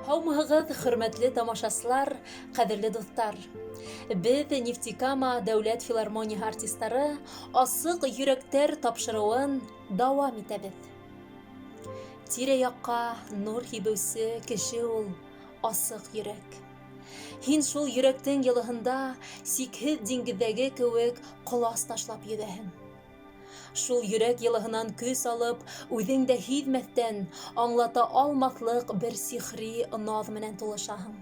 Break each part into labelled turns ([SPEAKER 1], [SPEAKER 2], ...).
[SPEAKER 1] Һаумыһығыҙ, хөрмәтле тамашасылар, ҡәҙерле дуҫтар. Беҙ Нефтекама дәүләт филармонияһы артистары асыҡ йөрәктәр тапшырыуын дауам итәбеҙ. Тирә-яҡҡа нур һибеүсе кеше ул асыҡ йөрәк. Һин шул йөрәктең йылыһында сикһеҙ диңгеҙҙәге кеүек ҡолас ташлап йөҙәһең. Шул йөрәк йылыһынан көс алып, үҙең дә һиҙмәҫтән аңлата алмаҫлыҡ бер сихри наҙ менән тулышаһың.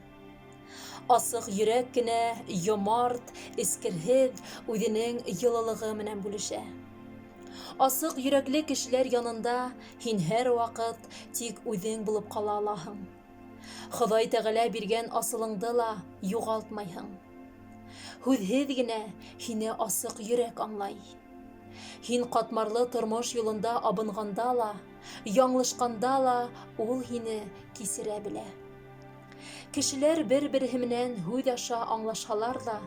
[SPEAKER 1] Асыҡ йөрәк кенә, йомарт, эскерһеҙ, үҙенең йылылығы менән бүлешә. Асыҡ йөрәкле кешеләр янында һин һәр ваҡыт тик үҙең булып ҡала алаһың. Хоҙай Тәғәлә биргән асылыңды ла юғалтмайһың. Һүҙһеҙ генә һине асыҡ йөрәк аңлай. Һин ҡатмарлы тормош юлында абынғанда ла, яңлышҡанда ла ул һине кисерә белә. Кешеләр бер-береһе менән һүҙ аша аңлашһалар да,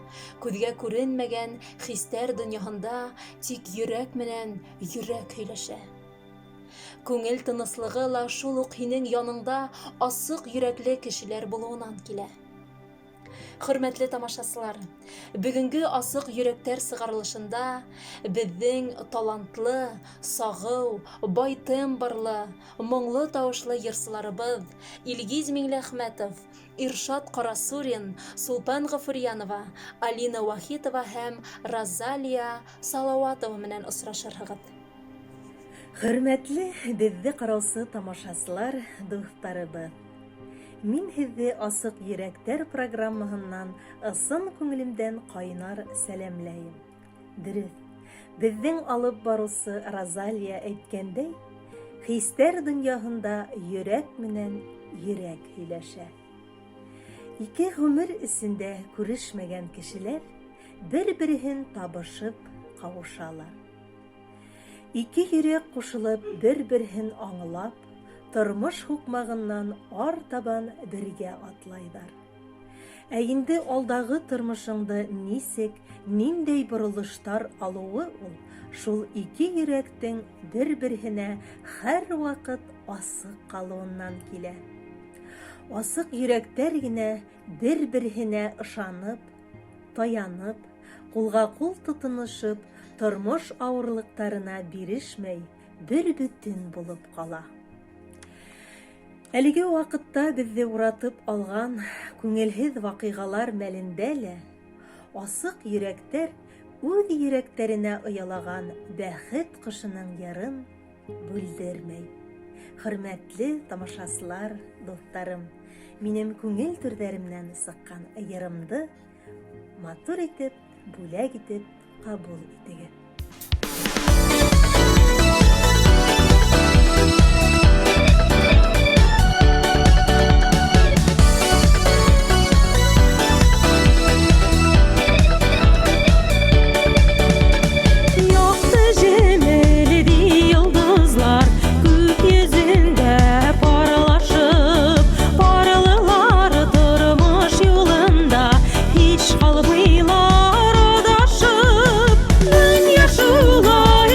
[SPEAKER 1] күҙгә күренмәгән хистәр донъяһында тик йөрәк менән йөрәк һөйләшә. Күңел тыныслығы ла шул уҡ һинең яныңда асыҡ йөрәкле кешеләр булыуынан килә. Хөрмәтле тамашасылар, бөгөнгө асыҡ йөрәктәр сығарылышында беҙҙең талантлы, сағыу, бай тембрлы, моңло тауышлы йырсыларыбыҙ Илгиз Миңләхмәтов, Иршат Ҡарасурин, Сулпан Ғафурьянова, Алина Вахитова һәм Розалия Салауатова менән осрашырһығыҙ.
[SPEAKER 2] Хөрмәтле беҙҙе ҡараусы тамашасылар, дуҫтарыбыҙ. Мин һеҙҙе асыҡ йөрәктәр программаһынан ысын күңелемдән ҡайнар сәләмләйем. Дөрөҫ, беҙҙең алып барыусы Розалия әйткәндәй, хистәр донъяһында йөрәк менән йөрәк һөйләшә. Ике ғүмер эсендә күрешмәгән кешеләр бер-береһен табышып ҡауышалар. Ике йөрәк ҡушылып бер-береһен аңлап, тормош һуҡмағынан артабан бергә атлайҙар. Ә инде алдағы тормошыңды нисек, ниндәй боролоштар алыуы ул шул ике йөрәктең бер-береһенә һәр ваҡыт асыҡ ҡалыуынан килә. Асыҡ йөрәктәр генә бер-береһенә ышанып, таянып, ҡулға-ҡул тотоношоп, тормош ауырлыҡтарына бирешмәй, бер бөтөн булып ҡала. Әлеге ваҡытта беҙҙе уратып алған күңелһеҙ ваҡиғалар мәлендә лә асыҡ йөрәктәр үҙ йөрәктәренә ыялаған бәхет ҡошоноң йырын бүлдермәй. Хөрмәтле тамашасылар, дуҫтарым, минең күңел түрҙәремнән сыҡҡан йырымды матур итеп, бүләк итеп ҡабул итегеҙ.
[SPEAKER 3] Kalbıylar adashıp, dünya şula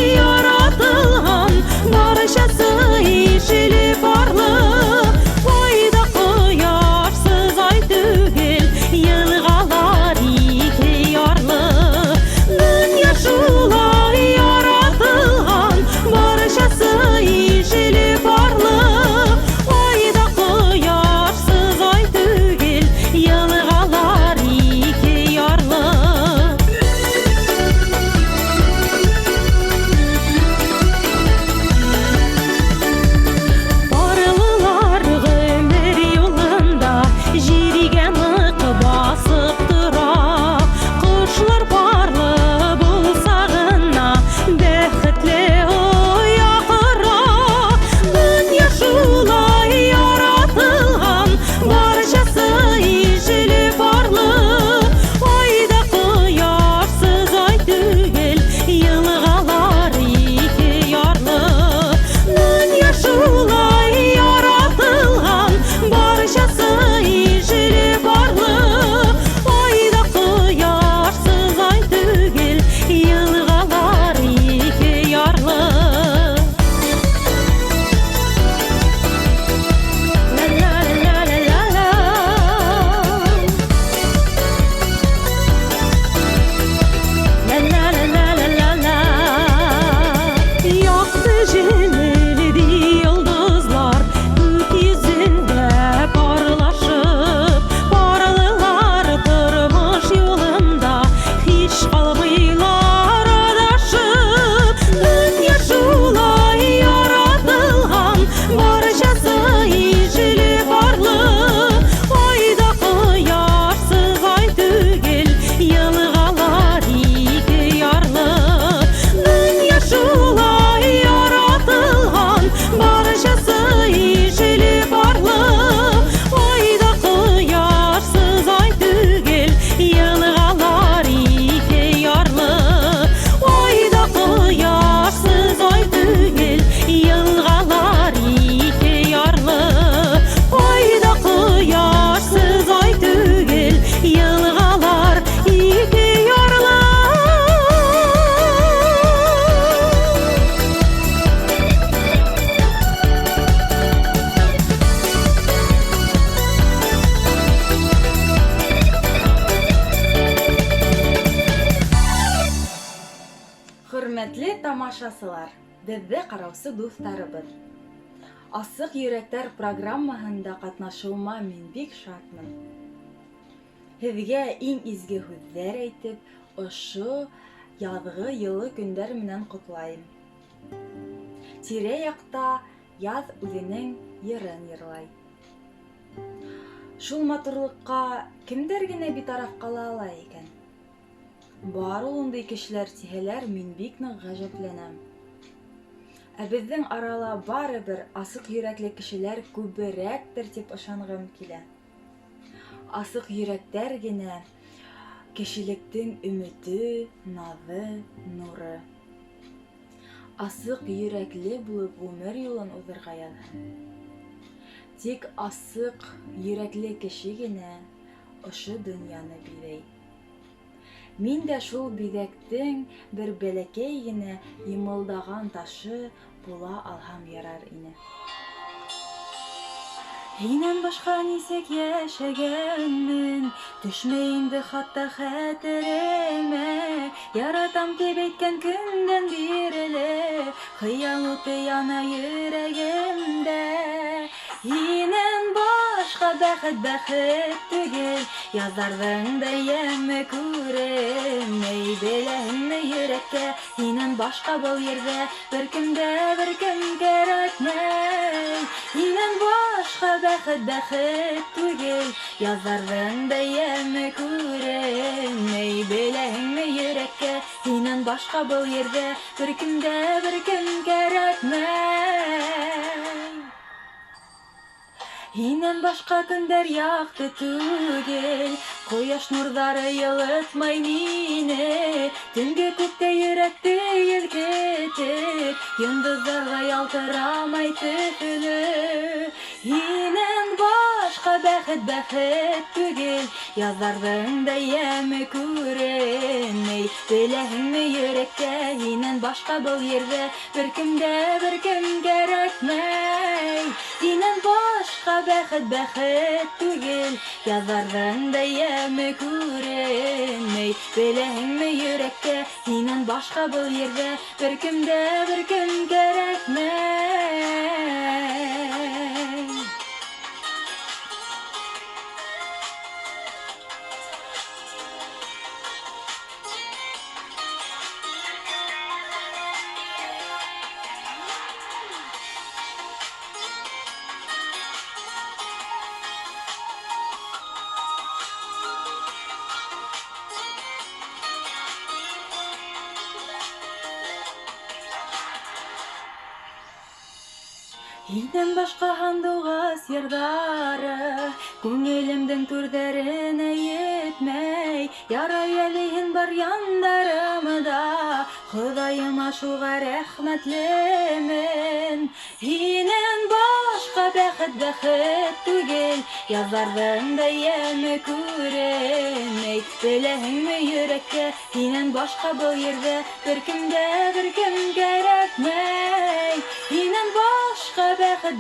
[SPEAKER 3] Хөрмәтле тамашасылар, безне караучы дусларыбыз. Асык йөрәктәр программаһында катнашуыма мин бик шатмын. Һеҙгә иң изге һүҙҙәр әйтеп, ошо яҙғы йылы көндәр менән ҡотлайым. Тирә-яҡта яҙ үҙенең йырын йырлай. Шул матурлыҡҡа кемдәр генә битараф ҡала ала икән? Бар ул ундай кешеләр тиһәләр, мин бик ныҡ ғәжәпләнәм. Ә беҙҙең арала барыбер асыҡ йөрәкле кешеләр күберәктер тип ышанғым килә. Асыҡ йөрәктәр генә кешелектең өмөтө, наҙы, нуры. Асыҡ йөрәкле булып ғүмер юлын уҙырға яҙһын. Тик асыҡ йөрәкле кеше генә ошо донъяны биҙәй. Мин дә шул биҙәктең бер бәләкәй генә йымылдаған ташы була алһам ярар ине. Һинән башҡа нисек йәшәгәнмен, төшмәй инде хатта хәтеремә. Яратам тип әйткән көндән биреле, хыял уты яна йөрәгемдә. Һинән башҡа бәхет түгел, яҙарҙың да йәме күренмәй. Беләһеңме йөрәккә, һинән башҡа был ерҙә бер кем кәрәкмәй. Һинән башҡа бәхет түгел, яҙарҙың да йәме күренмәй. Беләһеңме йөрәккә, һинән башҡа был ерҙә бер кем кәрәкмәй. Һинән башҡа көндәр яҡты түгел, ҡояш нурҙары йылытмай мине. Төнгө күктә йөрәкте елкетеп, йондоҙҙар ҙа ялтырамай төҫлө. Һинән башҡа бәхет түгел, яҙарҙың да йәме күренмәй. Беләһеңме йөрәккә, һинән башҡа был ерҙә бер кем кәрәкмәй. Һинән башҡа бәхет түгел, яҙарҙың да йәме күренмәй. Беләһеңме йөрәккә, һинән башҡа был ерҙә бер кем кәрәкмәй. Һинән башҡа һандуғас йырҙары күңелемдең түрҙәренә етмәй. Ярай әле һин бар яндарымда, Хоҙайыма шуға рәхмәтлемен. Һинән башҡа бәхет түгел, яҙарҙың да йәме күренмәй. Беләһеңме йөрәккә, һинән башҡа был ерҙә бер кем кәрәкмәй. Һинән башҡа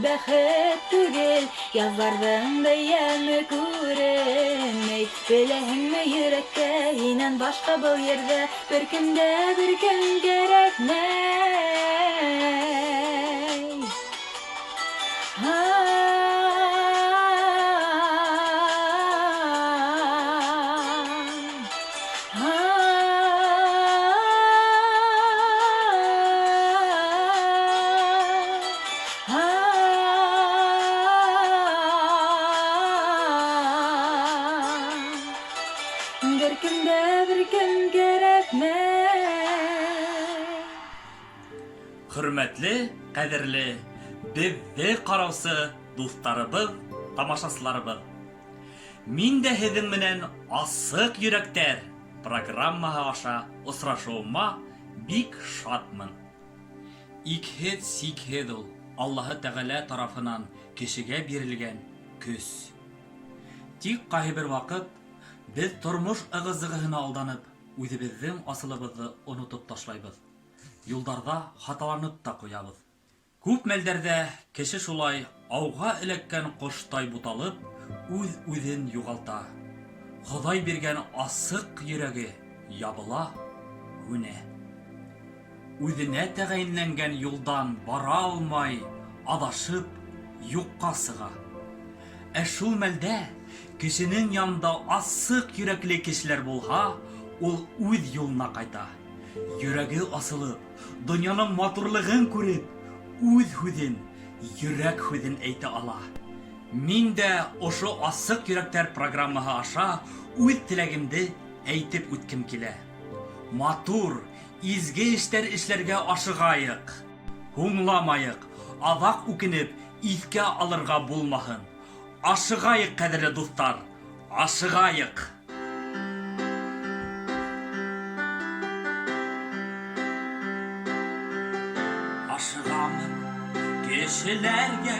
[SPEAKER 3] бәхет түгел, яҙарҙың да йәме күренмәй. Беләһеңме йөрәккә, һинән башҡа был ерҙә бер кем кәрәкмәй. Бер кем кәрәкмәй.
[SPEAKER 4] Хөрмәтле, ҡәҙерле, беҙҙе ҡараусы дуҫтарыбыҙ, тамашасыларыбыҙ. Мин дә һеҙҙең менән Асыҡ йөрәктәр программаһы аша осрашыуыма бик шатмын. Икһеҙ-сикһеҙ ул Аллаһы Тәғәлә тарафынан кешегә бирелгән көс. Тик ҡайһы бер ваҡыт беҙ тормош ығы-зығыһына алданып, үҙебеҙҙең асылыбыҙҙы онотоп ташлайбыҙ. Юлдарҙа хаталанып та ҡуябыҙ. Күп мәлдәрҙә кеше шулай ауға эләккән ҡоштай буталып, үҙ-үҙен юғалта. Хоҙай биргән асыҡ йөрәге ябыла, һүнә. үзенә тәгаенләнгән юлдан бара алмай, адашып, юкка сыга. Шул мәлдә кешенең янында асык йөрәкле кешеләр булһа, ул үз юлына кайта. Йөрәге асылып, дөньяның матурлыгын күреп, үз хүзен, йөрәк хүзен әйтә ала. Мин дә ошо асык йөрәктәр программаһы аша үз теләгемде әйтеп үткем килә. Матур, изге эшләр эшләргә ашыгайык. Хуңламайык, аҙаҡ үкенеп, иҫкә алырға булмаһын. Ашыгайык, ҡәҙерле дуҫтар, ашыгайык. Ашыгамын кешеләргә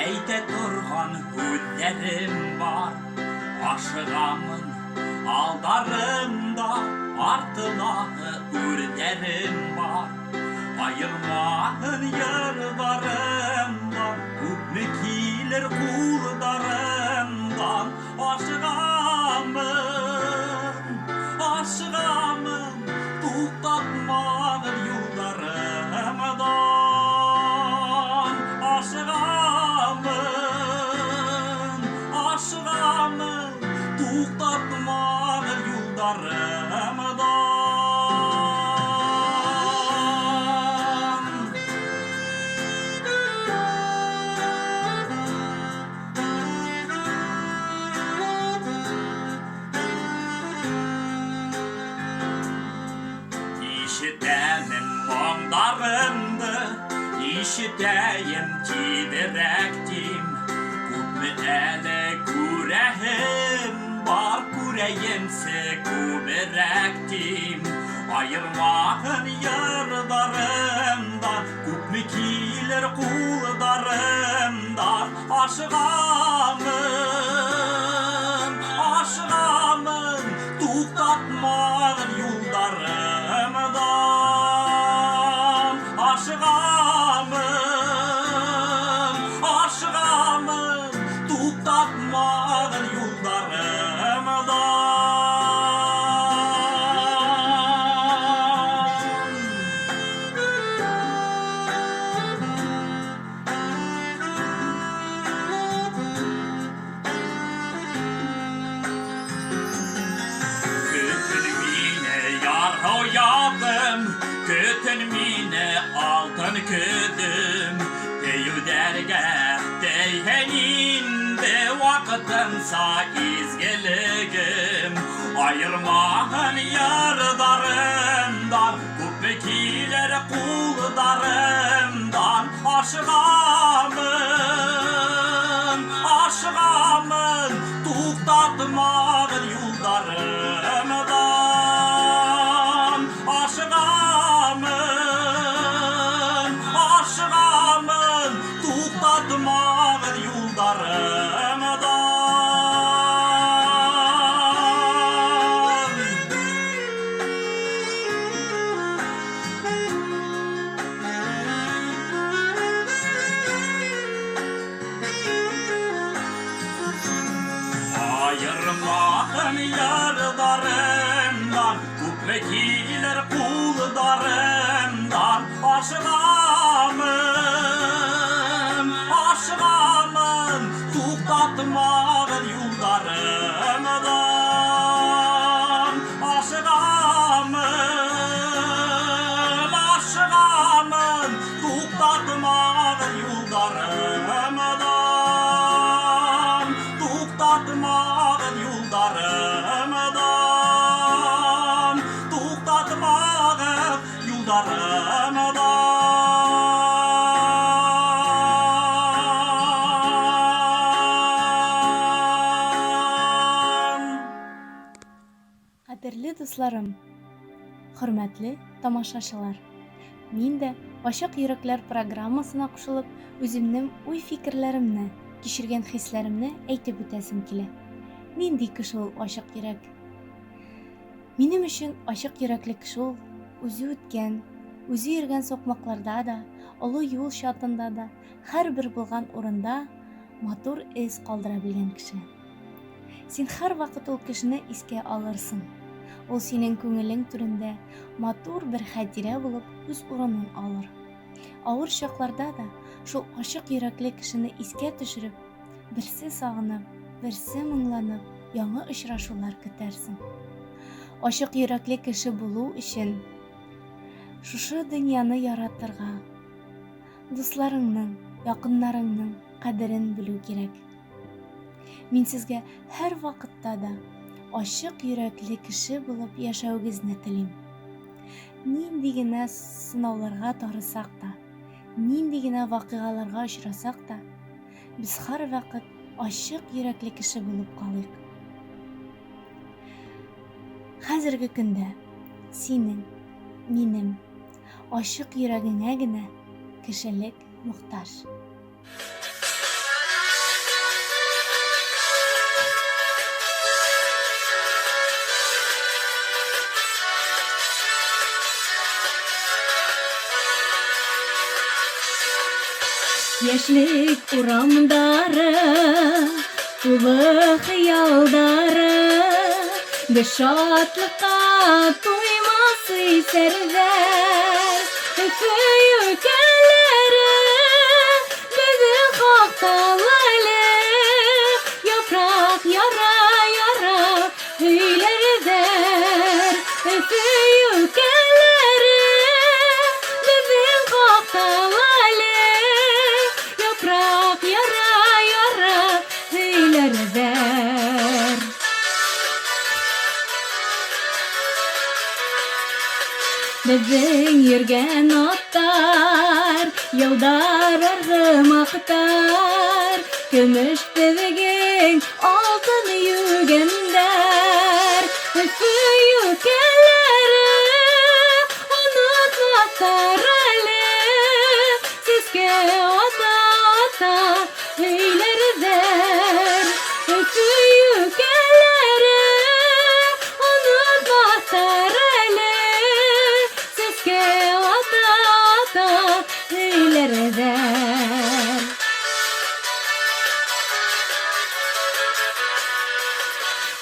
[SPEAKER 4] әйтә торған һүҙҙәрем бар. Ашыгамын алдарымда артылаһы үрҙәрем бар. Айырмаһын йырҙарымдан, күпме килер ҡулдарымдан. Ашыгамын, туҡтатмағын юлдарымдан. Ашыгамын, туҡтатмағын юлдарымдан. Ишетәмен моңдарымды, ишетәйем тиҙерәктим. Күпме әле күрәһем бар, күрәйемсе күберәктим. Айырмаһын йырҙарымдан, күпме килер ҡулдарымдан. Ашыгамын, туҡтатмағын юлдарымдан. Ашыгамын, туҡтатмағын юлдарымдан. Көтөн мине ярһау яҙым, көтөн мине алтын көҙөм. Тейеүҙәргә тейһен инде ваҡытынса изгелегем. Айырмаһын йырҙарымдан, күпме килер ҡулдарымдан. Ашыгамын, туҡтатмағын юлдарымдан. Ашыгамын, туҡтатмағын юлдарымдан. Ayırmağın yarılarımdan, küple kiler kullarımdan. Aşığamın, tuğtatmağın yollarımdan. Aşığamın, tuğtatmağın yollarımdan. Tuğtatmağın yollarımdan. Tuğtatmağın yollarımdan.
[SPEAKER 5] Қадірлі дусларым, хөрмәтле тамашачылар. Мин дә Ашык йөрәкләр программасына кушылып, үземнең уй-фикерләремне, кичергән хисләремне әйтеп үтәсем килә. Нинди кеше ул ашык йөрәк? Минем өчен ашык йөрәкле кеше ул үзе үткән, үзе йөргән сукмакларда да, олы юл чатында да, һәрбер булган урында матур эз калдыра белгән кеше. Син һәр вакыт ул кешене искә алырсың. ул синең күңелең түрендә матур бер хәтирә булып үз урынын алыр. Авыр чакларда да шул ачык йөрәкле кешене искә төшереп, берсе сагынып, берсе моңланып, яңа очрашулар көтәрсең. Ачык йөрәкле кеше булу өчен шушы дөньяны яратырга, дусларыңның, якыннарыңның кадерен белү кирәк. Мин сезгә һәр вакытта да ачык йөрәкле кеше булып яшәүегезне телим. Нинди генә сынауларга тарысак та, нинди генә вакыйгаларга очрасак та, без һәрвакыт ачык йөрәкле кеше булып калыйк. Хәзерге көндә синең, минем ачык йөрәгеңә генә кешелек мохтаҗ. Яшьлек урамдары, тулы хыялдары, без шатлыкка туймасы сәрвәр. Көйүкәләре безнең хакталары, яфрак яра өйләрдәр. Көйүкәләре безнең хакталары, яфрак яра өйләрдәр. Безнең йөргән аттар, ялдар аргымактар, көмеш тевеген алтын югәндәр. Көйүкәләре онытмаслар әле, сезгә ата өйләрдәр. Көйүкәләре онытмаслар әле, sizge ata öylerdər.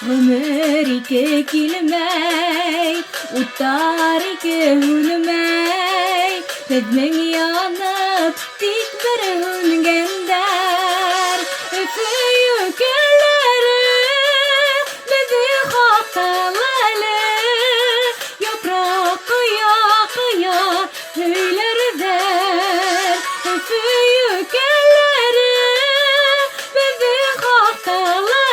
[SPEAKER 5] Ömür iki kilmey, utar iki hülmey, bezmen yanıp tik bir hülgender. Öfüyükeleri bizi haktalı, yaprak kıya öylerdər. Öfüyükeleri bizi haktalı,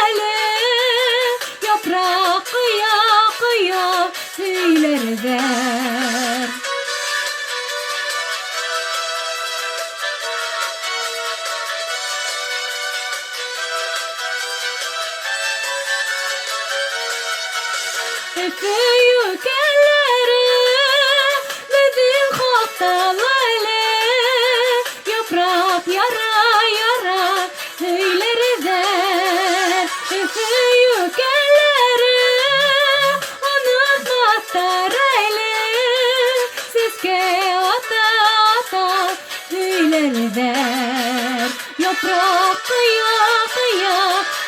[SPEAKER 5] yaprak kıya öylerdər. Öfüyükeleri bizim haktalı, yaprak yara öylerdər. Öfüyükeleri unutmazlar öyle, sizge ata öylerdər. Yaprak kıya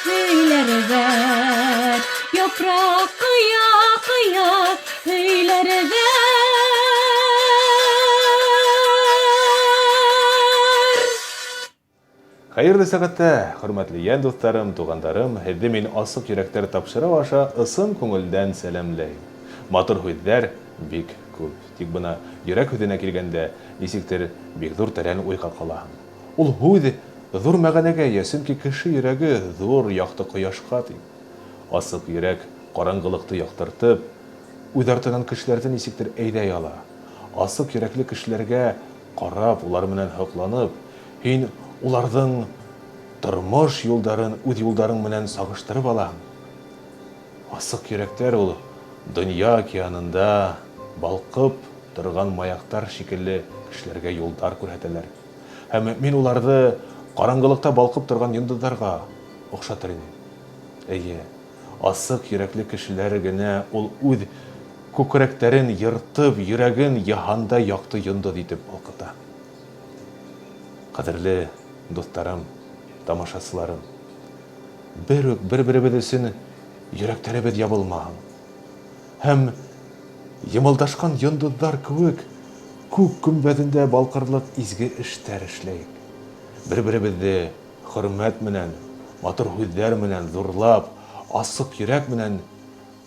[SPEAKER 5] öylerdər. Yaprak kıya öylerdər.
[SPEAKER 6] Hayırlı сәгатьтә, хөрмәтле ян дусларым, тугандарым, һеҙҙе мин асыҡ йөрәктәр тапшырыу аша ысын күңелдән сәләмләйем. Матур һүҙҙәр бик күп. Тик бына йөрәк һүҙенә килгәндә, нисектер бик ҙур тәрән уйға ҡалаһың. Ул һүҙ ҙур мәғәнәгә, сөнки кеше йөрәге ҙур яҡты ҡояшҡа ти. Асыҡ йөрәк ҡараңғылыҡты яҡтыртып, үҙ артынан кешеләрҙе нисектер әйҙәй ала. Асыҡ йөрәкле кешеләргә ҡарап, улар менән һоҡланып, һин уларҙың тормош юлдарын үҙ юлдарың менән сағыштырып алаһың. Асыҡ йөрәктәр ул донъя океанында балҡып торған маяҡтар шикелле кешеләргә юлдар күрһәтәләр. Һәм мин уларҙы ҡараңғылыҡта балҡып торған йондоҙҙарға оҡшатыр инем. Эйе, асыҡ йөрәкле кешеләр генә ул үҙ күкрәктәрен йыртып, йөрәген яһанда яҡты йондоҙ итеп балҡыта. Ҡәҙерле дуҫтарым, тамашасыларым, бер-беребеҙ өсөн йөрәктәребеҙ ябылмаһын. һәм йымылдашкан йондыҙҙар кеүек күк көмбәҙендә балҡырлыҡ изге эштәр эшләйек. Бер-беребеҙҙе хөрмәт менән, матур һүҙҙәр менән ҙурлап, асыҡ йөрәк менән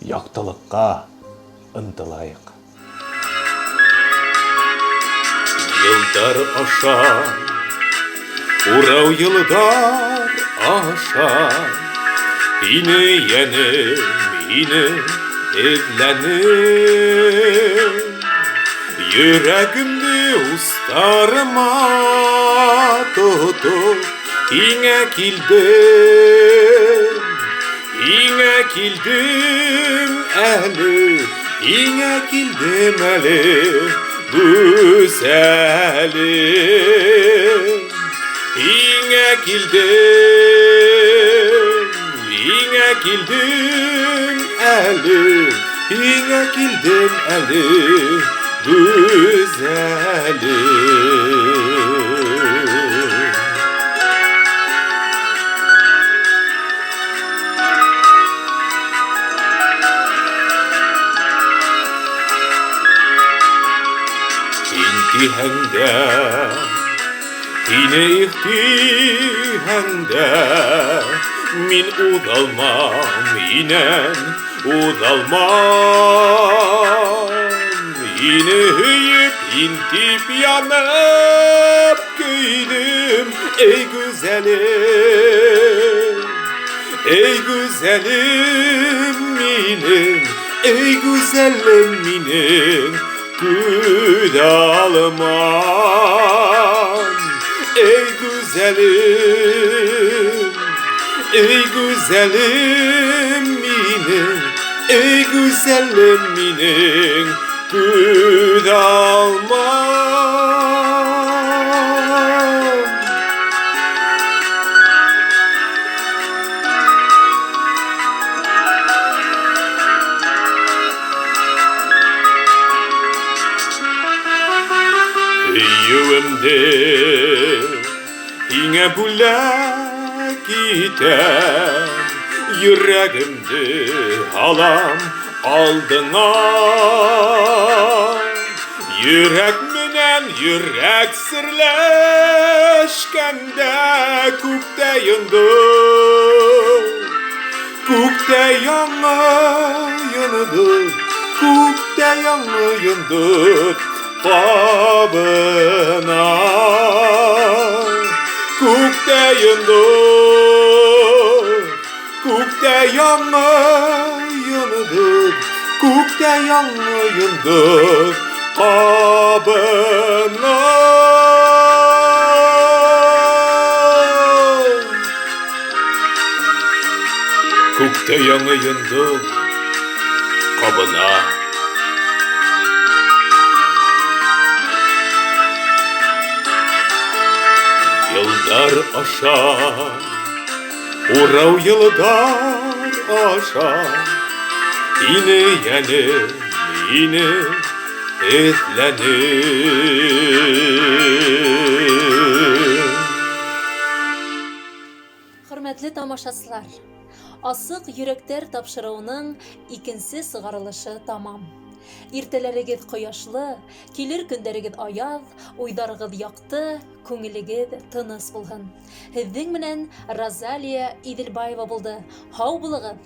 [SPEAKER 6] яҡтылыҡҡа ынтылайыҡ. Йылдар аша, урау йылдар аша, һине йәнем, һине эҙләнем. Йөрәгемде устарыма тотоп, һиңә килдем, әле, һиңә килдем әле, güzelim. Һиңә килдем әле, һиңә килдем әле, güzelim. İhtihende, yine ihtihende, min udalmam, inen udalmam. Yine hıyıp, intip yanıp köydüm, ey güzelim. Ey güzelim minin, ey güzelim minin, gül almam. Ey güzelim, ey güzelim minin, ey güzelim minin, gül almam. Yüğümde һиңә бүләк итәм, йөрәгемде алам алдыңа. Йөрәк менән йөрәк серләшкәндә, күктә йондоҙ, күктә яңы йондоҙ, күктә яңы йондоҙ kabına. Күктә йондоҙ, күктә яңы йондоҙ, күктә яңы йондоҙ kabına. Күктә яңы йондоҙ kabına. Yılдар aşa, urau yılдар aşa, yine yenim, yine eğlenim.
[SPEAKER 1] Хөрмәтле тамашасылар, асык йөрәктәр тапшыруының икенсе сыгарылышы тамам. Иртәләрегез кояшлы, килер көндәрегез аяз, уйдарыгыз яҡты, күңелегеҙ тыныс булһын. Һеҙҙең менән Розалия Иҙелбаева булды. Һау булығыҙ!